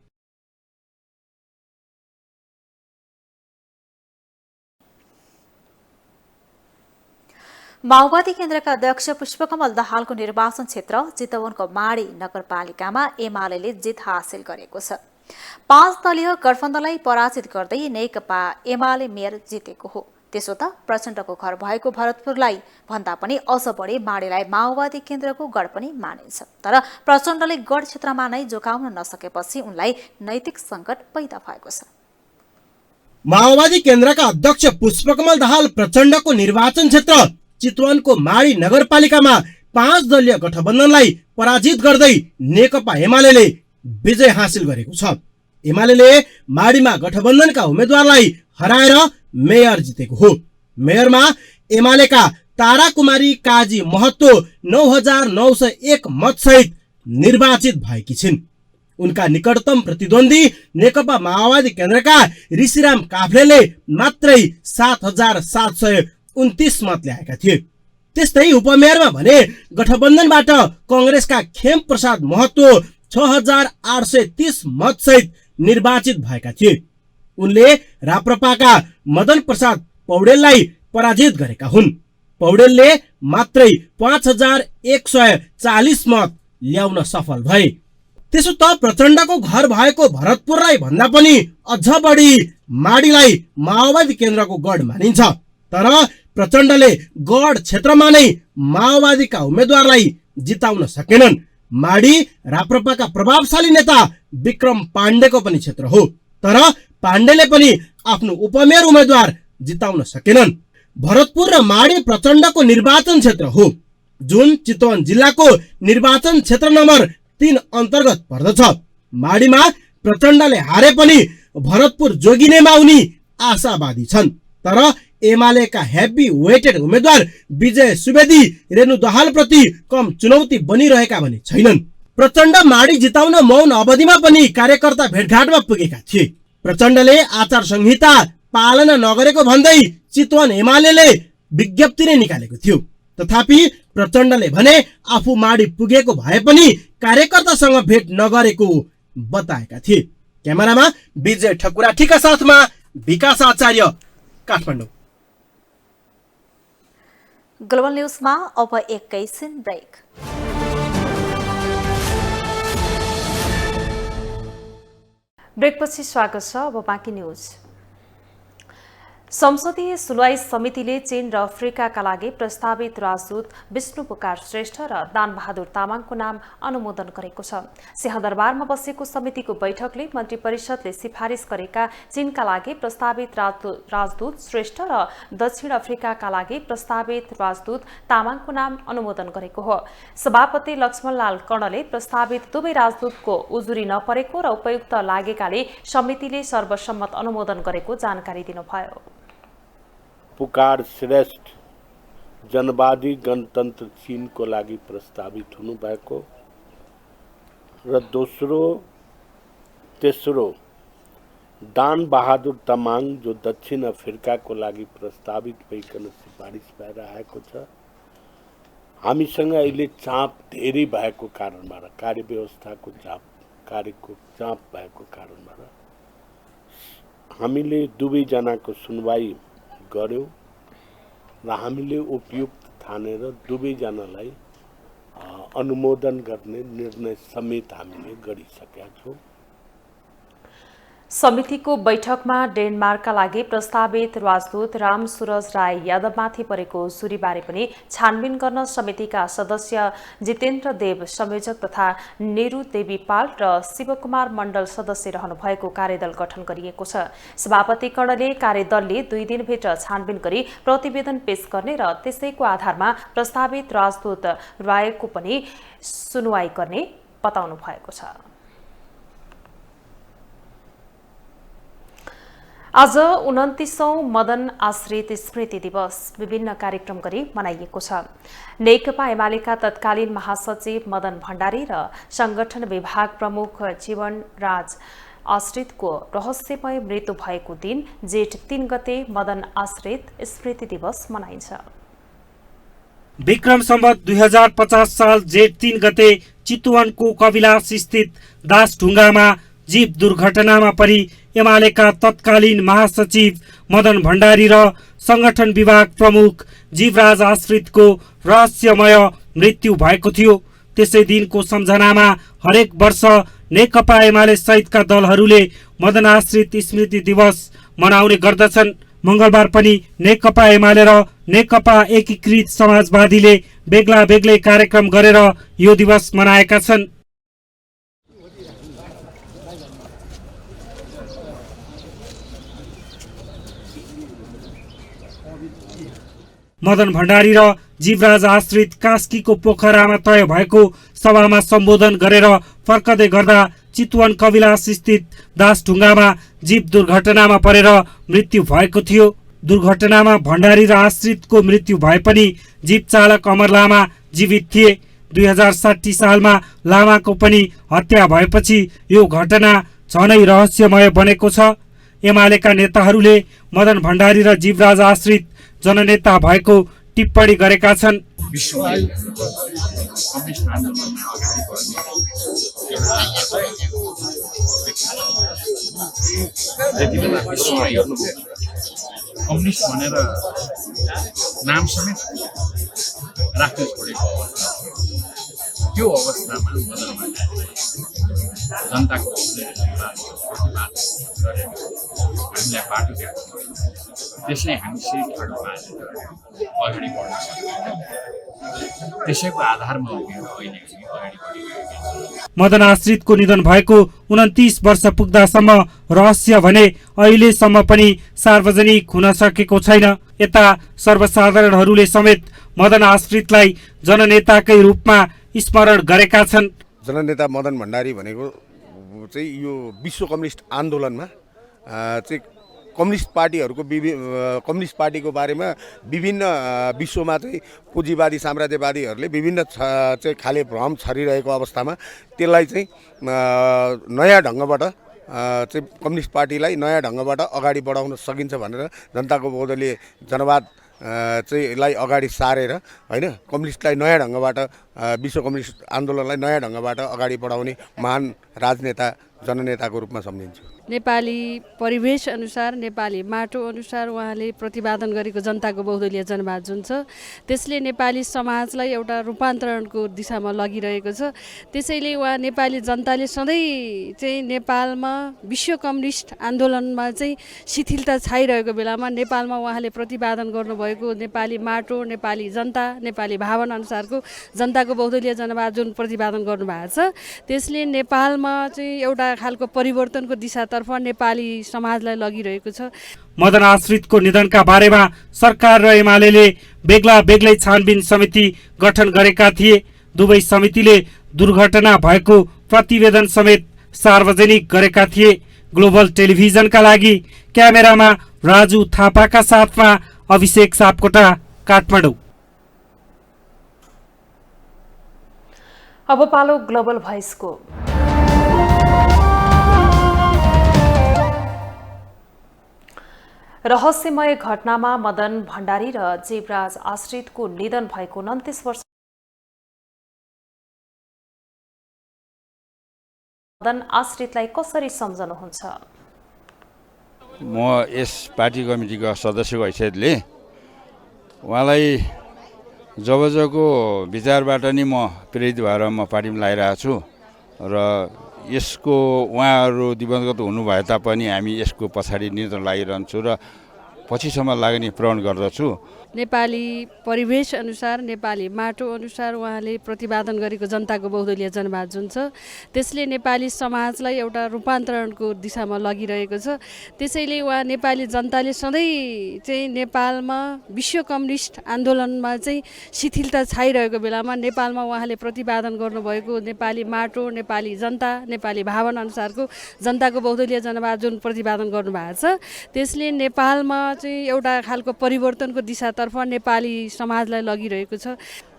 Speaker 2: माओवादी केन्द्रका अध्यक्ष पुष्पकमल दाहालको निर्वाचन क्षेत्र चितवनको माडी नगरपालिकामा एमाले जित हासिल गरेको छ। 5 दलीय गठबन्धनलाई पराजित गर्दै नेकपा एमाले मेयर जितेको हो। त्यसो त प्रचण्डको घर भएको भरतपुरलाई भन्दा पनि अझ बढी माडीलाई माओवादी केन्द्रको गढ पनि मानिन्छ। तर प्रचण्डले गढ क्षेत्रमा नै जोगाउन नसकेपछि उनलाई नैतिक सङ्कट पैदा भएको छ।
Speaker 3: माओवादी केन्द्रका अध्यक्ष पुष्पकमल दाहाल प्रचण्डको निर्वाचन क्षेत्र चितवनको माडी नगरपालिकामा 5 दलीय गठबन्धनलाई पराजित गर्दै नेकपा एमाले विजय हासिल गरेको छ। एमाले माडीमा गठबन्धनका उम्मेद्वारलाई हराएर मेयर जितेको हो। मेयरमा एमालेका तारा कुमारी काजी महतो 9,901 मतसहित निर्वाचित भएकी छिन्। उनका निकटतम प्रतिद्वन्दी नेकपा माओवादी केन्द्रका ऋषिराम काफ्लेले मात्रै 7,729 मत ल्याएका थिए। त्यस्तै उपमेयरमा भने गठबन्धनबाट कंग्रेसका खेम प्रसाद महतो 6,830 मतसहित निर्वाचित भएका थिए। उनले राप्रपाका मदन प्रसाद पौडेललाई पराजित गरेका हुन्। पौडेलले मात्रै 5,140 मत ल्याउन सफल भए। त्यसो त प्रचण्डको घर भएको भरतपुरलाई भन्दा पनि अझ बढी माडीलाई माओवादी केन्द्रको गढ मानिन्छ। तर प्रचण्डले गढ क्षेत्रमा नै माओवादीका उम्मेद्वारलाई जिताउन सकेनन्। माडी राप्रपाका प्रभावशाली नेता विक्रम पाण्डेको पनि क्षेत्र हो। तर पाण्डेले पनि आफ्नो उपमेयर उम्मेद्वार जिताउन सकेनन्। भरतपुर र माडी प्रचण्डको निर्वाचन क्षेत्र हो, जुन चितवन जिल्लाको निर्वाचन क्षेत्र नम्बर 3 अन्तर्गत पर्दछ। माडीमा प्रचण्डले हारे पनि भरतपुर जोगिनेमा उनी आशावादी छन्। तर एमालेका हेभी वेटेड उम्मेद्वार विजय सुवेदी रेणु दाहाल प्रति कम चुनौती बनिरहेका भने छैनन्। प्रचण्ड माडी जिताउन मौन अवधिमा पनि कार्यकर्ता भेटघाटमा पुगेका थिए। प्रचण्डले आचार संहिता पालना नगरेको भन्दै चितवन एमाले विज्ञप्ति नै निकालेको थियो। तथापि प्रचण्डले भने आफू माडी पुगेको भए पनि कार्यकर्तासँग भेट नगरेको बताएका थिए। क्यामेरामा विजय ठकुराठीका साथमा विकास आचार्य, काठमाडौँ।
Speaker 2: ग्लोबल न्यूजमा अब एकैछिन ब्रेक।
Speaker 1: ब्रेकपछि स्वागत छ। अब बाँकी न्यूज। संसदीय सुनवाई समितिले चीन र अफ्रिकाका लागि प्रस्तावित राजदूत विष्णु पुकार श्रेष्ठ र दानबहादुर तामाङको नाम अनुमोदन गरेको छ। सिंहदरबारमा बसेको समितिको बैठकले मन्त्री परिषदले सिफारिस गरेका चीनका लागि प्रस्तावित राजदूत श्रेष्ठ र दक्षिण अफ्रिकाका लागि प्रस्तावित राजदूत तामाङको नाम अनुमोदन गरेको हो। सभापति लक्ष्मणलाल कर्णले प्रस्तावित दुवै राजदूतको उजुरी नपरेको र उपयुक्त लागेकाले समितिले सर्वसम्मत अनुमोदन गरेको जानकारी दिनुभयो।
Speaker 18: पुकार श्रेष्ठ जनवादी गणतन्त्र चीनको लागि प्रस्तावित हुनुभएको र तेस्रो दानबहादुर तामाङ जो दक्षिण अफ्रिकाको लागि प्रस्तावित भइकन सिफारिस भएर आएको छ। हामीसँग अहिले चाप धेरै भएको कारणबाट, कार्यव्यवस्थाको कार्यको चाप भएको कारणबाट हामीले दुवैजनाको सुनवाई गर्यौं र हामीले उपयुक्त ठानेर दुवैजनालाई अनुमोदन गर्ने निर्णय समेत हामीले गरिसकेका छौं।
Speaker 1: समितिको बैठकमा डेनमार्कका लागि प्रस्तावित राजदूत राम सूरज राय यादवमाथि परेको उजुरीबारे पनि छानबिन गर्न समितिका सदस्य जितेन्द्र देव संयोजक तथा नेहरू देवी पाल र शिवकुमार मण्डल सदस्य रहनु भएको कार्यदल गठन गरिएको छ। सभापति कर्णले कार्यदलले 2 दिनभित्र छानबिन गरी प्रतिवेदन पेश गर्ने र त्यसैको आधारमा प्रस्तावित राजदूत रायको पनि सुनवाई गर्ने बताउनु भएको छ। आज 29औं मदन आश्रित स्मृति दिवस विभिन्न कार्यक्रम गरी मनाइएको छ। नेकपा एमालेका तत्कालीन महासचिव मदन भण्डारी र संगठन विभाग प्रमुख जीवनराज आश्रितको रहस्यमय मृत्यु भएको दिन जेठ 3 गते मदन आश्रित स्मृति दिवस मनाइन्छ।
Speaker 19: विक्रम सम्वत 2050 साल जेठ 3 गते चितवनको कविलास स्थित दासढुङ्गामा जीव दुर्घटनामा परि एमालेका तत्कालीन महासचिव मदन भण्डारी र संगठन विभाग प्रमुख जीवराज आश्रितको रहस्यमय मृत्यु भएको थियो। त्यसै दिनको सम्झनामा हरेक वर्ष नेकपा एमाले सहितका दलहरूले मदन आश्रित स्मृति दिवस मनाउने गर्दछन्। मङ्गलबार पनि नेकपा एमाले र नेकपा एकीकृत समाजवादीले बेग्ला बेग्लै कार्यक्रम गरेर यो दिवस मनाएका छन्। मदन भण्डारी र जीवराज आश्रित कास्कीको पोखरामा तय भएको सभामा सम्बोधन गरेर फर्कदै गर्दा चितवन कविलास स्थित दासढुङ्गामा जीप दुर्घटनामा परेर मृत्यु भएको थियो। दुर्घटनामा भण्डारी र आश्रितको मृत्यु भए पनि जीप चालक अमर लामा जीवित थिए। 2060 सालमा लामाको पनि हत्या भएपछि यो घटना झनै रहस्यमय बनेको छ। एमालेका नेताहरूले मदन भण्डारी र जीवराज आश्रित जननेता भएको टिप्पणी गरेका छन्।
Speaker 20: कम्युनिस्ट भनेर नाम समेत राख्न छोडेको त्यो अवस्थामा जनताको प्रतिवाद गरेर हामीलाई बाटो दिएको त्यसलाई हामी सही ठाडो पारेर अगाडि बढ्न सक्छौँ। त्यसैको आधारमा अहिले अगाडि बढिरहेको छ।
Speaker 19: मदन आश्रितको निधन भएको 29 वर्ष पुग्दासम्म रहस्य भने अहिलेसम्म पनि सार्वजनिक हुन सकेको छैन। यता सर्वसाधारणहरूले समेत मदन आश्रितलाई जननेताकै रूपमा स्मरण गरेका छन्।
Speaker 21: जननेता मदन भण्डारी भनेको चाहिँ यो विश्व कम्युनिस्ट आन्दोलनमा चाहिँ कम्युनिस्ट पार्टीहरूको कम्युनिस्ट पार्टीको बारेमा विभिन्न विश्वमा चाहिँ पुँजीवादी साम्राज्यवादीहरूले विभिन्न चाहिँ खाले भ्रम छरिरहेको अवस्थामा त्यसलाई चाहिँ नयाँ ढङ्गबाट चाहिँ कम्युनिस्ट पार्टीलाई नयाँ ढङ्गबाट अगाडि बढाउन सकिन्छ भनेर जनताको बहुदलीय जनवाद चाहिँ लाई अगाडि सारेर हैन कम्युनिस्टलाई नयाँ ढङ्गबाट विश्व कम्युनिस्ट आन्दोलनलाई नयाँ ढङ्गबाट अगाडि बढाउने महान राजनेता जननेताको रूपमा सम्झिन्छु।
Speaker 22: नेपाली परिवेश अनुसार नेपाली माटो अनुसार उहाँले प्रतिपादन गरेको जनताको बहुदलीय जनवाद जुन छ त्यसले नेपाली समाजलाई एउटा रूपान्तरणको दिशामा लगिरहेको छ। त्यसैले उहाँ नेपाली जनताले सधैँ चाहिँ नेपालमा विश्व कम्युनिस्ट आन्दोलनमा चाहिँ शिथिलता छाइरहेको बेलामा नेपालमा उहाँले प्रतिपादन गर्नुभएको नेपाली माटो नेपाली जनता नेपाली भावना अनुसारको जनताको बहुदलीय जनवाद जुन प्रतिपादन गर्नुभएको छ त्यसले नेपालमा चाहिँ एउटा खालको परिवर्तनको दिशातर्फ नेपाली समाजलाई लगिरहेको छ।
Speaker 19: मदन आश्रितको निधनका बारेमा सरकार र एमालेले बेग्ला बेग्लै छानबिन समिति गठन गरेका थिए। दुवै समितिले दुर्घटना भएको प्रतिवेदन समेत सार्वजनिक गरेका थिए। ग्लोबल टेलिभिजनका लागि क्यामेरामा राजु थापाका साथमा अभिषेक सापकोटा, काठमाडौँ।
Speaker 1: अब पालो ग्लोबल भोइसको। रहस्यमय घटनामा मदन भण्डारी र जीवराज आश्रितको निधन भएको 29 वर्ष मदन आश्रितलाई कसरी सम्झनुहुन्छ?
Speaker 23: म यस पार्टी कमिटीको सदस्यको हैसियतले उहाँलाई जबजको विचारबाट नि म प्रेरित भएर म पार्टीमा लागिरहेको छु र यसको उहाँहरू दिवंगत हुनुभए तापनि हामी यसको पछाडि निरन्तर लागिरहन्छु र पछिसम्म लाग्ने प्रण गर्दछु।
Speaker 22: नेपाली परिवेश अनुसार नेपाली माटो अनुसार उहाँले प्रतिपादन गरेको जनताको बहुदलीय जनवाद जुन छ त्यसले नेपाली समाजलाई एउटा रूपान्तरणको दिशामा लगिरहेको छ। त्यसैले उहाँ नेपाली जनताले सधैँ चाहिँ नेपालमा विश्व कम्युनिस्ट आन्दोलनमा चाहिँ शिथिलता छाइरहेको बेलामा नेपालमा उहाँले प्रतिपादन गर्नुभएको नेपाली माटो नेपाली जनता नेपाली भावना अनुसारको जनताको बहुदलीय जनवाद जुन प्रतिपादन गर्नुभएको छ त्यसले नेपालमा चाहिँ एउटा खालको परिवर्तनको दिशातर्फ नेपाली समाजलाई लगिरहेको छ।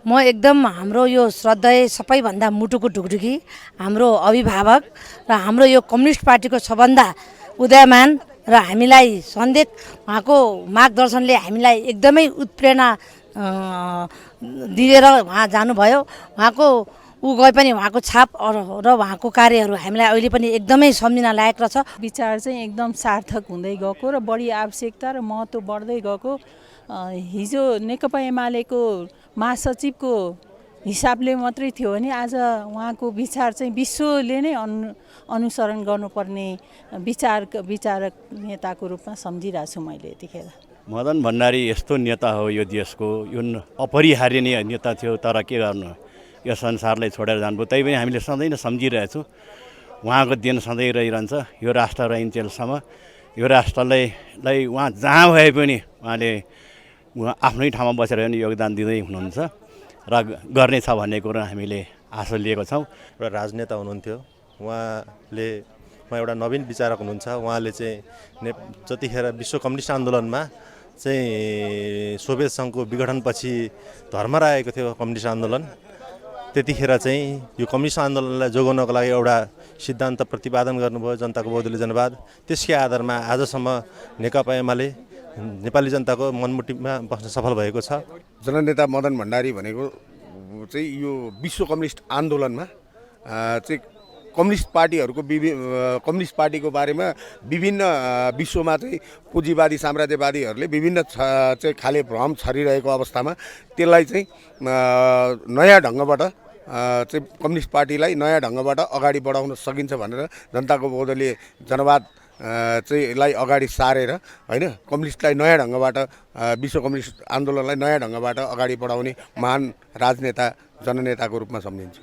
Speaker 24: म एकदम हाम्रो यो श्रद्धेय सबैभन्दा मुटुको ढुकढुकी हाम्रो अभिभावक र हाम्रो यो कम्युनिस्ट पार्टीको सबभन्दा उदयमान र हामीलाई सन्देश उहाँको मार्गदर्शनले हामीलाई एकदमै उत्प्रेरणा दिएर उहाँ जानुभयो। उहाँको गए पनि उहाँको छाप र उहाँको कार्यहरू हामीलाई अहिले पनि एकदमै सम्झिन लायक रहेछ।
Speaker 25: विचार चाहिँ एकदम सार्थक हुँदै गएको र बढी आवश्यकता र महत्त्व बढ्दै गएको। हिजो नेकपा एमालेको महासचिवको हिसाबले मात्रै थियो भने आज उहाँको विचार चाहिँ विश्वले नै अनुसरण गर्नुपर्ने विचारक नेताको रूपमा सम्झिरहेको छु मैले यतिखेर।
Speaker 4: मदन भण्डारी यस्तो नेता हो यो देशको, यो अपरिहार्य नेता थियो, तर के गर्नु यो संसारलाई छोडेर जानुभयो। तै पनि हामीले सधैँ नै सम्झिरहेछौँ, उहाँको दिन सधैँ रहिरहन्छ। यो राष्ट्र रहन्जेलसम्म यो राष्ट्रलाई उहाँ जहाँ भए पनि उहाँले आफ्नै ठाउँमा बसेर पनि योगदान दिँदै हुनुहुन्छ र गर्नेछ भन्ने कुरो हामीले आशा लिएको छौँ।
Speaker 5: एउटा राजनेता हुनुहुन्थ्यो, उहाँले एउटा नवीन विचारक हुनुहुन्छ। उहाँले चाहिँ जतिखेर विश्व कम्युनिस्ट आन्दोलनमा चाहिँ सोभियत सङ्घको विघटनपछि धर्ममा आएको थियो कम्युनिस्ट आन्दोलन, त्यतिखेर चाहिँ यो कम्युनिस्ट आन्दोलनलाई जोगाउनको लागि एउटा सिद्धान्त प्रतिपादन गर्नुभयो, जनताको बहुदलीय जनवाद। त्यसकै आधारमा आजसम्म नेकपा एमाले नेपाली जनताको मनमुटीमा बस्न सफल भएको छ।
Speaker 21: जननेता मदन भण्डारी भनेको चाहिँ यो विश्व कम्युनिस्ट आन्दोलनमा चाहिँ कम्युनिस्ट पार्टीको बारेमा विभिन्न विश्वमा चाहिँ पुँजीवादी साम्राज्यवादीहरूले विभिन्न चाहिँ खाले भ्रम छरिरहेको अवस्थामा त्यसलाई चाहिँ नयाँ ढङ्गबाट चाहिँ कम्युनिस्ट पार्टीलाई नयाँ ढङ्गबाट अगाडि बढाउन सकिन्छ भनेर जनताको बहुदलीय जनवाद चाहिँ लाई अगाडि सारेर होइन कम्युनिस्टलाई नयाँ ढङ्गबाट विश्व कम्युनिस्ट आन्दोलनलाई नयाँ ढङ्गबाट अगाडि बढाउने महान राजनेता जननेताको रूपमा सम्झिन्छु।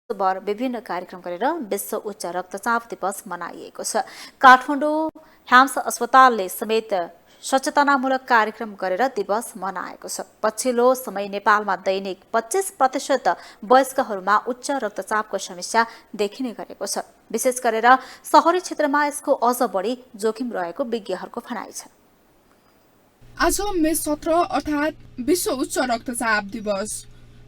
Speaker 2: भर विभिन्न कार्यक्रम गरेर विश्व उच्च रक्तचाप दिवस मनाइएको छ। काठमाडौँ ह्याम्स अस्पतालले समेत सचेतनामूलक कार्यक्रम गरेर दिवस मनाएको छ। पछिल्लो समय नेपालमा दैनिक 25% वयस्कहरूमा उच्च रक्तचापको समस्या देखिने गरेको छ। विशेष गरेर शहरी क्षेत्रमा यसको अझ बढी जोखिम रहेको विज्ञहरूको भनाइ छ।
Speaker 6: आज मे 17 अर्थात् विश्व उच्च रक्तचाप दिवस।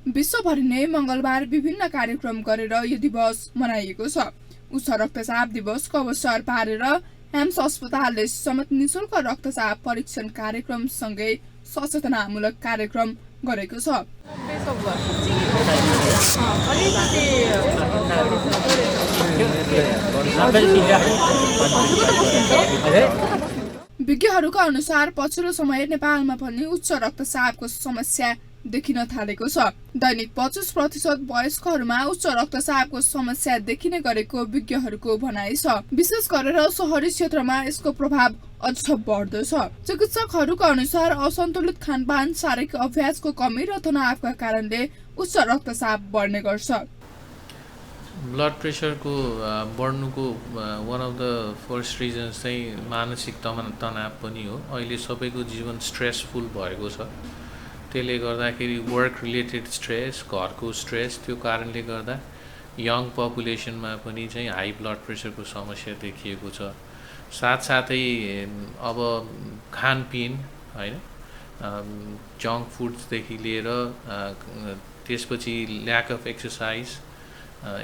Speaker 6: विश्वभरि नै मंगलबार विभिन्न कार्यक्रम गरेर यो दिवस मनाइएको छ। उच्च रक्तचाप दिवसको अवसर पारेर ह्याम्स अस्पतालले समेत निशुल्क रक्तचाप परीक्षण कार्यक्रम सँगै सचेतनामूलक कार्यक्रम गरेको छ। विज्ञहरूका अनुसार पछिल्लो समय नेपालमा पनि उच्च रक्तचापको समस्या देखिन थालेको छ। दैनिक 25% वयस्कहरूमा उच्च रक्तचापको समस्या देखिने गरेको विज्ञहरूको भनाइ छ। विशेष गरेर शहरी क्षेत्रमा यसको प्रभाव अझ बढ्दो छ। चिकित्सकहरूका अनुसार असन्तुलित खानपान, शारीरिक अभ्यासको कमी र तनावका कारणले उच्च रक्तचाप बढ्ने गर्छ।
Speaker 7: ब्लड प्रेसरको बढ्नुको one of the first reasons चाहिँ मानसिक तनाव पनि हो। अहिले सबैको जीवन स्ट्रेसफुल भएको छ। त्यसले गर्दाखेरि वर्क रिलेटेड स्ट्रेस, घरको स्ट्रेस, त्यो कारणले गर्दा यङ पपुलेसनमा पनि चाहिँ हाई ब्लड प्रेसरको समस्या देखिएको छ। साथसाथै अब खानपिन होइन, जङ्क फुड्सदेखि लिएर त्यसपछि ल्याक अफ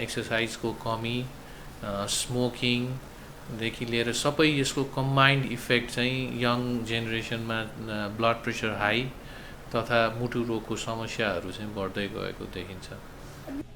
Speaker 7: एक्सर्साइजको कमी, स्मोकिङदेखि लिएर सबै यसको कम्बाइन्ड इफेक्ट चाहिँ यङ जेनेरेसनमा ब्लड प्रेसर हाई तथा मुटु रोगको समस्याहरू चाहिँ बढ्दै गएको देखिन्छ।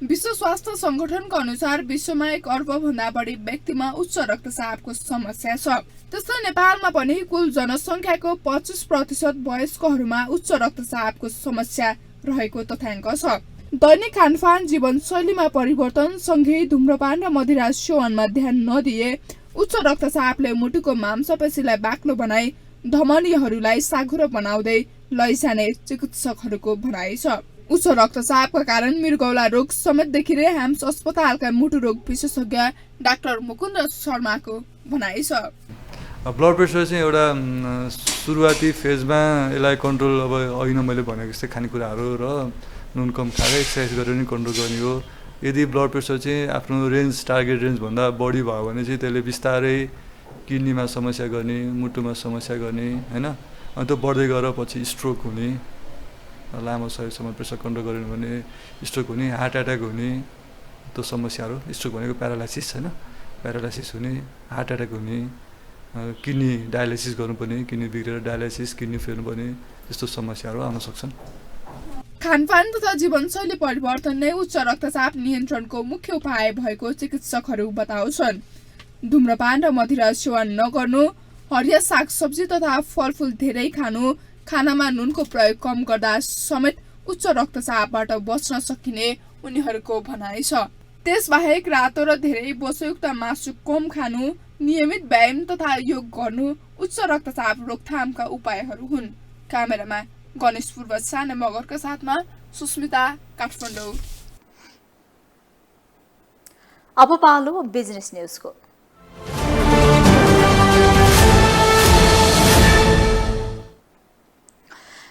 Speaker 6: विश्व स्वास्थ्य संगठनको अनुसार विश्वमा 1 अर्बभन्दा बढी व्यक्तिमा उच्च रक्तचापको समस्या छ। त्यस्तै नेपालमा पनि कुल जनसङ्ख्याको 25% वयस्कहरूमा उच्च रक्तचापको समस्या रहेको तथ्याङ्क छ। दैनिक खानपान, जीवनशैलीमा परिवर्तन सँगै धुम्रपान र मदिरा सेवनमा ध्यान नदिए उच्च रक्तचापले मुटुको मांसपेशीलाई बाक्लो बनाई धमनीहरूलाई साँघुरो बनाउँदै लैजाने चिकित्सकहरूको भनाइ छ। उच्च रक्तचापका कारण मृगौला रोग समेत देखिने ह्याम्स अस्पतालका मुटु रोग विशेषज्ञ डाक्टर मुकुन्द शर्माको भनाइ छ।
Speaker 8: ब्लड प्रेसर चाहिँ एउटा सुरुवाती फेजमा यसलाई कन्ट्रोल अब होइन मैले भनेको जस्तै खानेकुराहरू र नुन कम खाएर एक्सर्साइज गरेर नि कन्ट्रोल गर्ने हो। यदि ब्लड प्रेसर चाहिँ आफ्नो रेन्ज टार्गेट रेन्जभन्दा बढी भयो भने चाहिँ त्यसले बिस्तारै किडनीमा समस्या गर्ने, मुटुमा समस्या गर्ने होइन, अनि त्यो बढ्दै गएर पछि स्ट्रोक हुने, लामो समयसम्म प्रेसर कन्ट्रोल गरेन भने स्ट्रोक हुने, हार्ट एट्याक हुने, त्यो समस्याहरू। स्ट्रोक भनेको प्यारालाइसिस होइन, प्यारालाइसिस हुने, हार्ट एट्याक हुने, किडनी डायलाइसिस गर्नुपर्ने, किडनी बिग्रेर डायलाइसिस, किडनी फेर्नुपर्ने, यस्तो समस्याहरू आउन सक्छन्।
Speaker 6: खानपान तथा जीवनशैली परिवर्तन नै उच्च रक्तचाप नियन्त्रणको मुख्य उपाय भएको चिकित्सकहरू बताउँछन्। धुम्रपान र मदिरा सेवन नगर्नु, हरिया सागसब्जी तथा फलफुल धेरै खानु, खानामा नुनको प्रयोग कम गर्दा समेत उच्च रक्तचापबाट बच्न सकिने उनीहरूको भनाइ छ। त्यसबाहेक रातो र धेरै बोसोयुक्त मासु कम खानु, नियमित व्यायाम तथा योग गर्नु उच्च रक्तचाप रोकथामका उपायहरू हुन्। क्यामेरामा गणेश पूर्वज साने मगरका साथमा सुस्मिता, काठमाडौँ।
Speaker 2: अब पालो बिजनेस न्यूजको।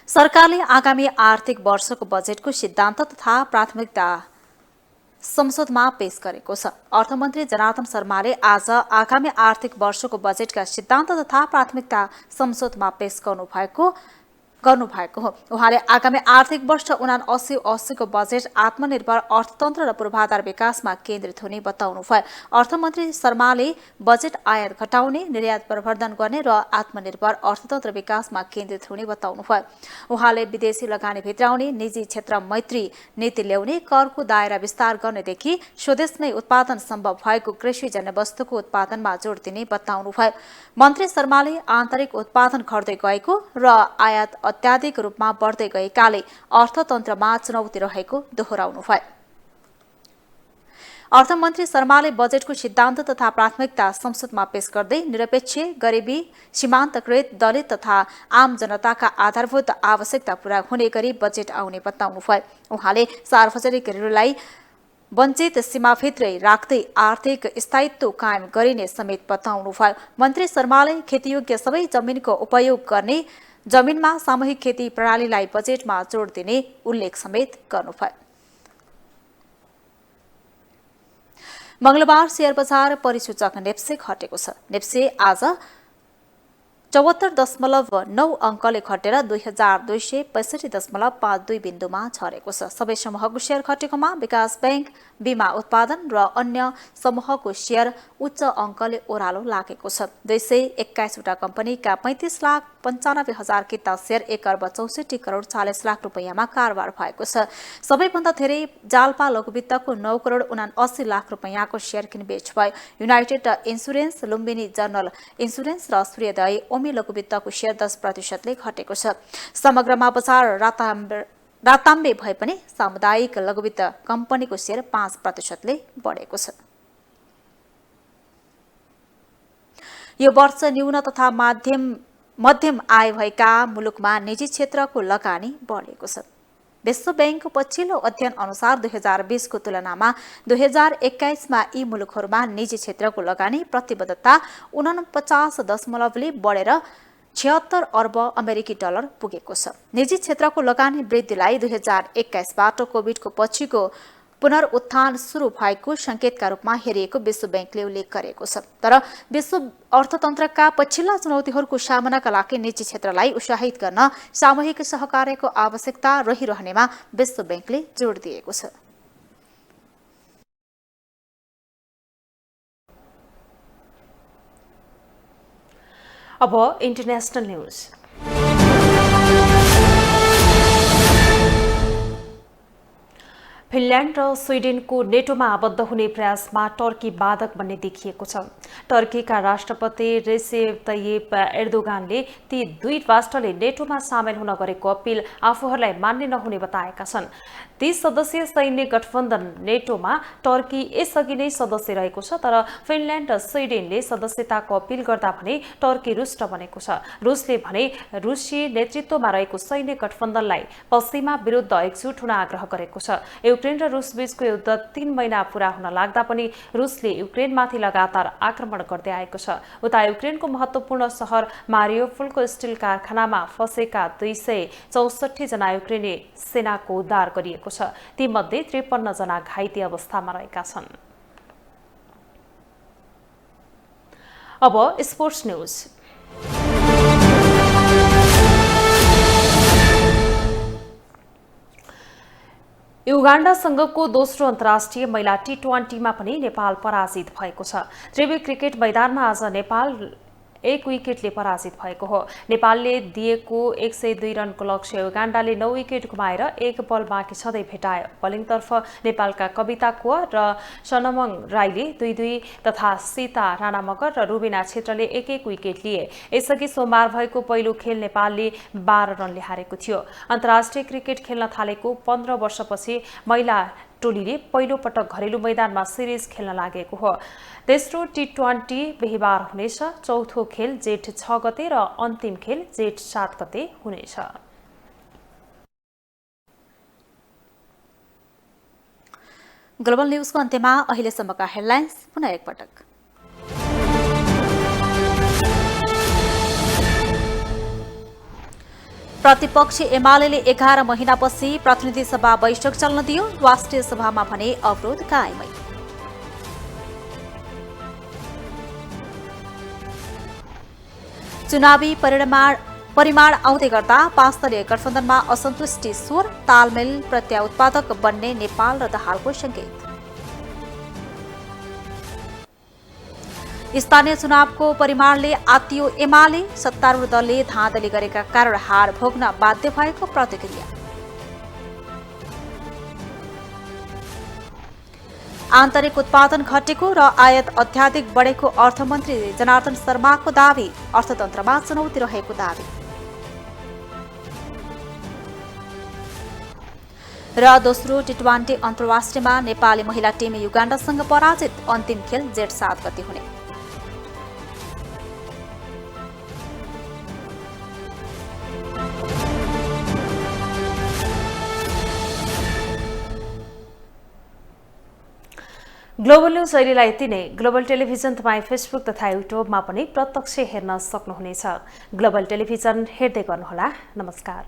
Speaker 2: सरकारले आगामी आर्थिक वर्षको बजेटको सिद्धान्त तथा प्राथमिकता संसदमा पेश गरेको छ। अर्थमन्त्री जनार्दन शर्माले आज आगामी आर्थिक वर्षको बजेटका सिद्धान्त तथा प्राथमिकता संसदमा पेश गर्नुभएको हो। उहाँले आगामी आर्थिक वर्ष 79-80 को बजेट आत्मनिर्भर अर्थतन्त्र र पूर्वाधार विकासमा केन्द्रित हुने बताउनुभयो। अर्थमन्त्री शर्माले बजेट आयात घटाउने, निर्यात प्रवर्धन गर्ने र आत्मनिर्भर अर्थतन्त्र विकासमा केन्द्रित हुने बताउनुभयो। उहाँले विदेशी लगानी भित्राउने, निजी क्षेत्र मैत्री नीति ल्याउने, करको दायरा विस्तार गर्नेदेखि स्वदेशमै उत्पादन सम्भव भएको कृषिजन्य वस्तुको उत्पादनमा जोड दिने बताउनुभयो। मन्त्री शर्माले आन्तरिक उत्पादन घट्दै गएको र आयात अत्याधिक रूपमा बढ्दै गएकाले अर्थतन्त्रमा चुनौती रहेको दोहोऱ्याउनुभयो। अर्थमन्त्री शर्माले बजेटको सिद्धान्त तथा प्राथमिकता संसदमा पेश गर्दै निरपेक्ष, गरिबी, सीमान्तकृत, दलित तथा आम जनताका आधारभूत आवश्यकता पूरा हुने गरी बजेट आउने बताउनुभयो। उहाँले सार्वजनिक ऋणलाई वञ्चित सीमाभित्रै राख्दै आर्थिक स्थायित्व कायम गरिने समेत बताउनुभयो। मन्त्री शर्माले खेतीयोग्य सबै जमिनको उपयोग गर्ने, जमिनमा सामूहिक खेती प्रणालीलाई बजेटमा जोड दिने उल्लेख समेत गर्नुभयो। मंगलबार शेयर बजार परिसूचक नेप्से घटेको छ। नेप्से आज 74.9 अङ्कले घटेर 2265.52 बिन्दुमा झरेको छ। सबै समूहको शेयर घटेकोमा विकास बैंक, बीमा उत्पादन र अन्य समूहको शेयर उच्च अङ्कले ओह्रालो लागेको छ। 221 वटा कम्पनीका 35,95,000 किता शेयर 1,64,40,00,000 रुपैयाँमा कारोबार भएको छ। सबैभन्दा धेरै जाल्पा लघुवित्तको 9,79,00,000 रुपैयाँको शेयर किनबेच भयो। United insurance, Lumbini general insurance र सूर्योदय ओमी लघुवित्तको शेयर 10%ले घटेको छ। समग्रमा बजार राताम्बे भए पनि सामुदायिक लघुवित्त कम्पनीको शेयर 5%ले बढेको छ। यो वर्ष न्यून तथा मध्यम आय भएका मुलुकमा निजी क्षेत्रको लगानी बढेको छ। विश्व बैंकको पछिल्लो अध्ययन अनुसार 2020 को तुलनामा 2021 मा यी मुलुकहरूमा निजी क्षेत्रको लगानी प्रतिबद्धता 49.ले बढेर 76 अर्ब अमेरिकी डलर पुगेको छ। निजी क्षेत्रको लगानी वृद्धिलाई 2021 बाट कोभिडको पछिको पुनरुत्थान सुरु भएको संकेतका रूपमा हेरिएको विश्व बैंकले उल्लेख गरेको छ। तर विश्व अर्थतन्त्रका पछिल्ला चुनौतीहरूको सामनाका लागि निजी क्षेत्रलाई उत्साहित गर्न सामूहिक सहकार्यको आवश्यकता रहिरहनेमा विश्व बैंकले जोड दिएको छ।
Speaker 1: अब इन्टरनेशनल न्यूज। फिनल्यान्ड र स्विडेनको नेटोमा आबद्ध हुने प्रयासमा टर्की बाधक बन्ने देखिएको छ। टर्कीका राष्ट्रपति रेसेप तय्यिप एर्दोगानले ती दुई राष्ट्रले नेटोमा सामेल हुन गरेको अपील आफूहरूलाई मान्ने नहुने बताएका छन्। 30 सदस्यीय सैन्य गठबन्धन नेटोमा टर्की यसअघि नै सदस्य रहेको छ, तर फिनल्यान्ड र स्विडेनले सदस्यताको अपील गर्दा भने टर्की रुष्ट बनेको छ। रुसले भने रुसी नेतृत्वमा रहेको सैन्य गठबन्धनलाई पश्चिमा विरुद्ध एकजुट हुन आग्रह गरेको छ। युक्रेन र रुस बीचको युद्ध 3 महिना पूरा हुन लाग्दा पनि रुसले युक्रेनमाथि लगातार आक्रमण गर्दै आएको छ। उता युक्रेनको महत्त्वपूर्ण सहर मारियोपोलको स्टिल कारखानामा फँसेका 264 जना युक्रेनी सेनाको उद्धार गरिएको छ। तीमध्ये 53 जना घाइते अवस्थामा रहेका छन्। अब स्पोर्ट्स न्यूज। युगाण्डासँगको दोस्रो अन्तर्राष्ट्रिय महिला टी20मा पनि नेपाल पराजित भएको छ। त्रिवी क्रिकेट मैदानमा आज नेपाल 1 विकेटले पराजित भएको हो। नेपालले दिएको 102 रनको लक्ष्य उगाण्डाले 9 विकेट गुमाएर 1 बल बाँकी छँदै भेटायो। बलिङतर्फ नेपालका कविता कुँवर र सनमङ राईले 2-2 तथा सीता राणा मगर र रुबिना क्षेत्रले 1-1 विकेट लिए। यसअघि सोमबार भएको पहिलो खेल नेपालले 12 रनले हारेको थियो। अन्तर्राष्ट्रिय क्रिकेट खेल्न थालेको 15 वर्षपछि महिला टोलीले पहिलो पटक घरेलु मैदानमा सिरिज खेल्न लागेको हो। तेस्रो T20 बिहीबार हुनेछ। चौथो खेल जेठ 6 गते र अन्तिम खेल जेठ 7 गते हुनेछ।
Speaker 2: ग्लोबल न्यूजको अन्त्यमा अहिलेसम्मका हेडलाइन्स पुनः एकपटक। प्रतिपक्षी एमालेले 11 महिनापछि प्रतिनिधि सभा बैठक चल्न दियो। राष्ट्रिय सभामा भने अवरोध कायमै। चुनावी परिमाण आउँदै गर्दा 5 दलीय गठबन्धनमा असन्तुष्टि स्वर। तालमेल प्रत्याउत्पादक बन्ने नेपाल र दाहालको संकेत। स्थानीय चुनावको परिमाणले आत्तियो एमाले। सत्तारूढ दलले धाँधली गरेका कारण हार भोग्न बाध्य भएको प्रतिक्रिया। आन्तरिक उत्पादन घटेको र आयात अत्याधिक बढेको अर्थमन्त्री जनार्दन शर्माको दावी। अर्थतन्त्रमा चुनौती रहेको दावी। र दोस्रो T20 अन्तर्राष्ट्रियमा नेपाली महिला टिम युगाण्डासँग पराजित। अन्तिम खेल जेठ 7 गते हुने।
Speaker 1: ग्लोबल न्यूज अहिलेलाई यति नै। ग्लोबल टेलिभिजन तपाईँ फेसबुक तथा युट्युबमा पनि प्रत्यक्ष हेर्न सक्नुहुनेछ। ग्लोबल टेलिभिजन हेर्दै गर्नुहोला। नमस्कार।